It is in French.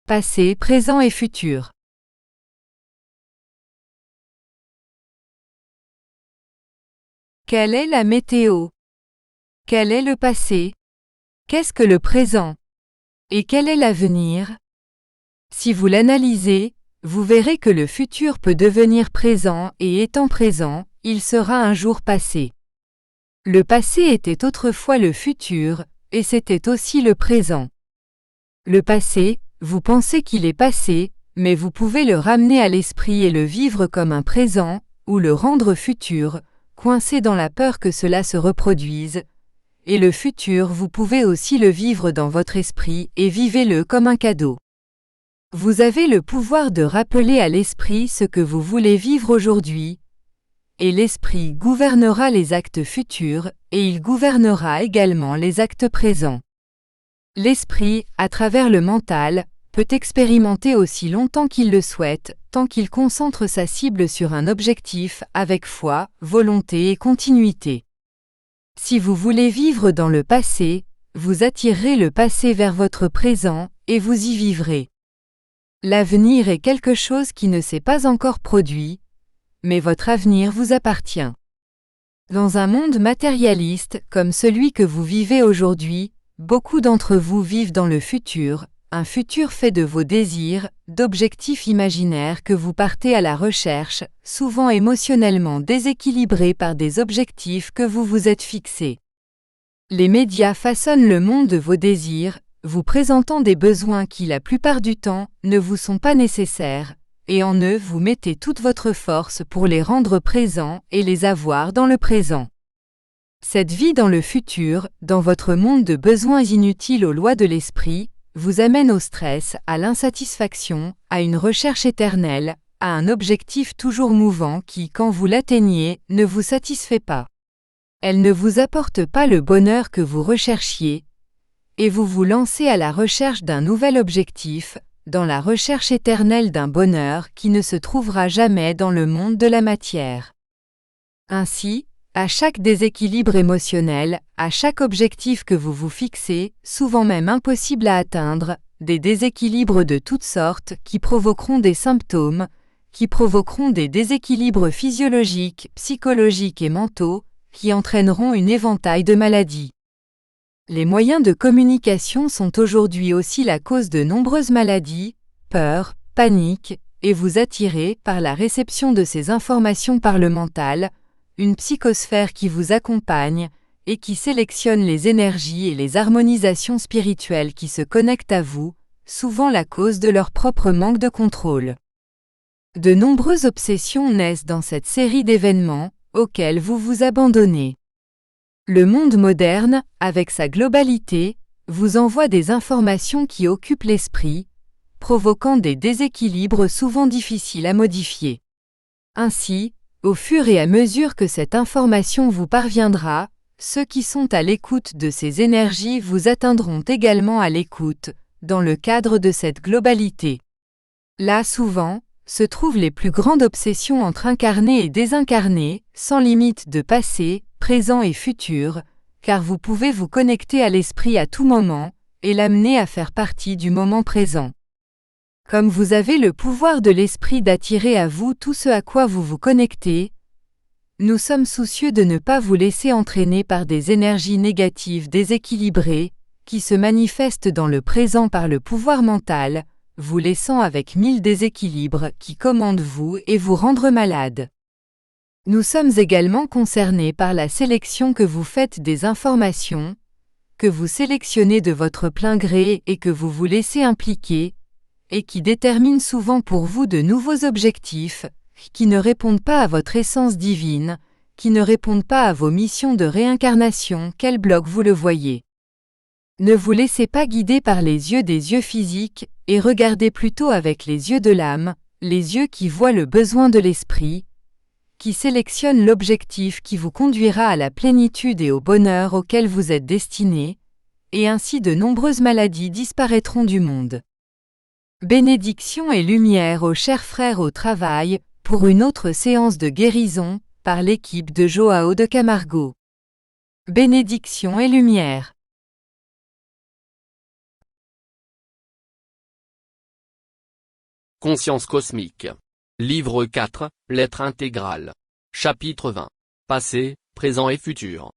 Passé, présent et futur. Quelle est la météo? Quel est le passé? Qu'est-ce que le présent? Et quel est l'avenir? Si vous l'analysez, vous verrez que le futur peut devenir présent et étant présent, il sera un jour passé. Le passé était autrefois le futur, et c'était aussi le présent. Le passé, vous pensez qu'il est passé, mais vous pouvez le ramener à l'esprit et le vivre comme un présent, ou le rendre futur, coincé dans la peur que cela se reproduise. Et le futur, vous pouvez aussi le vivre dans votre esprit et vivez-le comme un cadeau. Vous avez le pouvoir de rappeler à l'esprit ce que vous voulez vivre aujourd'hui, et l'esprit gouvernera les actes futurs, et il gouvernera également les actes présents. L'esprit, à travers le mental, peut expérimenter aussi longtemps qu'il le souhaite, tant qu'il concentre sa cible sur un objectif avec foi, volonté et continuité. Si vous voulez vivre dans le passé, vous attirerez le passé vers votre présent, et vous y vivrez. L'avenir est quelque chose qui ne s'est pas encore produit, mais votre avenir vous appartient. Dans un monde matérialiste comme celui que vous vivez aujourd'hui, beaucoup d'entre vous vivent dans le futur, un futur fait de vos désirs, d'objectifs imaginaires que vous partez à la recherche, souvent émotionnellement déséquilibrés par des objectifs que vous vous êtes fixés. Les médias façonnent le monde de vos désirs, vous présentant des besoins qui la plupart du temps ne vous sont pas nécessaires, et en eux vous mettez toute votre force pour les rendre présents et les avoir dans le présent. Cette vie dans le futur, dans votre monde de besoins inutiles aux lois de l'esprit, vous amène au stress, à l'insatisfaction, à une recherche éternelle, à un objectif toujours mouvant qui, quand vous l'atteignez, ne vous satisfait pas. Elle ne vous apporte pas le bonheur que vous recherchiez, et vous vous lancez à la recherche d'un nouvel objectif, dans la recherche éternelle d'un bonheur qui ne se trouvera jamais dans le monde de la matière. Ainsi, à chaque déséquilibre émotionnel, à chaque objectif que vous vous fixez, souvent même impossible à atteindre, des déséquilibres de toutes sortes qui provoqueront des symptômes, qui provoqueront des déséquilibres physiologiques, psychologiques et mentaux, qui entraîneront une éventail de maladies. Les moyens de communication sont aujourd'hui aussi la cause de nombreuses maladies, peur, panique, et vous attirez, par la réception de ces informations par le mental, une psychosphère qui vous accompagne et qui sélectionne les énergies et les harmonisations spirituelles qui se connectent à vous, souvent la cause de leur propre manque de contrôle. De nombreuses obsessions naissent dans cette série d'événements auxquels vous vous abandonnez. Le monde moderne, avec sa globalité, vous envoie des informations qui occupent l'esprit, provoquant des déséquilibres souvent difficiles à modifier. Ainsi, au fur et à mesure que cette information vous parviendra, ceux qui sont à l'écoute de ces énergies vous atteindront également à l'écoute, dans le cadre de cette globalité. Là, souvent, se trouvent les plus grandes obsessions entre incarnés et désincarnés, sans limite de passé, présent et futur, car vous pouvez vous connecter à l'esprit à tout moment, et l'amener à faire partie du moment présent. Comme vous avez le pouvoir de l'esprit d'attirer à vous tout ce à quoi vous vous connectez, nous sommes soucieux de ne pas vous laisser entraîner par des énergies négatives déséquilibrées, qui se manifestent dans le présent par le pouvoir mental, vous laissant avec 1000 déséquilibres qui commandent vous et vous rendre malade. Nous sommes également concernés par la sélection que vous faites des informations, que vous sélectionnez de votre plein gré et que vous vous laissez impliquer, et qui détermine souvent pour vous de nouveaux objectifs, qui ne répondent pas à votre essence divine, qui ne répondent pas à vos missions de réincarnation, quel bloc vous le voyez. Ne vous laissez pas guider par les yeux des yeux physiques, et regardez plutôt avec les yeux de l'âme, les yeux qui voient le besoin de l'esprit, qui sélectionnent l'objectif qui vous conduira à la plénitude et au bonheur auquel vous êtes destiné, et ainsi de nombreuses maladies disparaîtront du monde. Bénédiction et lumière aux chers frères au travail, pour une autre séance de guérison, par l'équipe de Joao de Camargo. Bénédiction et lumière. Conscience cosmique. Livre 4, L'être intégral. Chapitre 20. Passé, présent et futur.